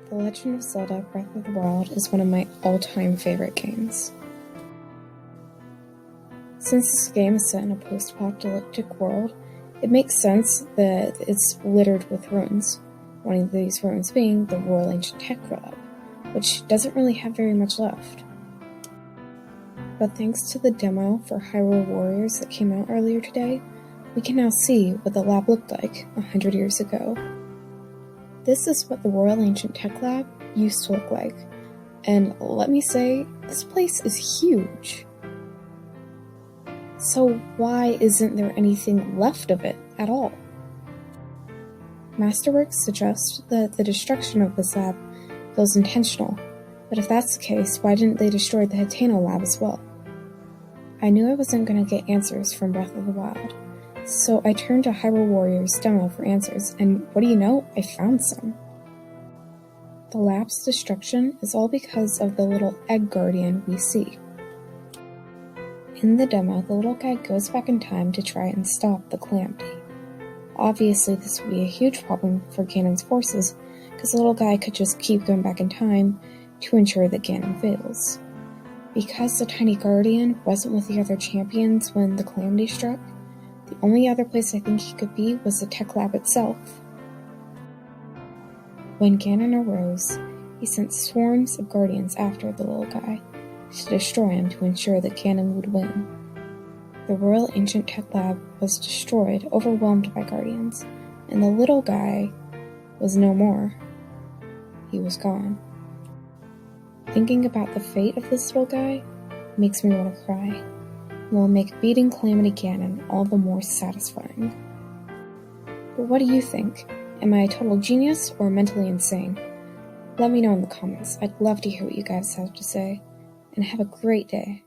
The Legend of Zelda Breath of the Wild is one of my all-time favorite games. Since this game is set in a post-apocalyptic world, it makes sense that it's littered with ruins, one of these ruins being the Royal Ancient Tech Lab, which doesn't really have very much left. But thanks to the demo for Hyrule Warriors that came out earlier today, we can now see what the lab looked like 100 years ago. This is what the Royal Ancient Tech Lab used to look like, and let me say, this place is huge. So why isn't there anything left of it at all? Masterworks suggests that the destruction of this lab feels intentional, but if that's the case, why didn't they destroy the Hateno lab as well? I knew I wasn't going to get answers from Breath of the Wild, so I turned to Hyrule Warriors demo for answers, and what do you know, I found some. The lab's destruction is all because of the little egg guardian we see. In the demo, the little guy goes back in time to try and stop the calamity. Obviously, this would be a huge problem for Ganon's forces, because the little guy could just keep going back in time to ensure that Ganon fails. Because the tiny guardian wasn't with the other champions when the calamity struck, the only other place I think he could be was the tech lab itself. When Ganon arose, he sent swarms of guardians after the little guy to destroy him to ensure that Ganon would win. The Royal Ancient Tech Lab was destroyed, overwhelmed by guardians, and the little guy was no more. He was gone. Thinking about the fate of this little guy makes me want to cry. Will make beating Calamity Ganon all the more satisfying. But what do you think? Am I a total genius or mentally insane? Let me know in the comments. I'd love to hear what you guys have to say, and have a great day.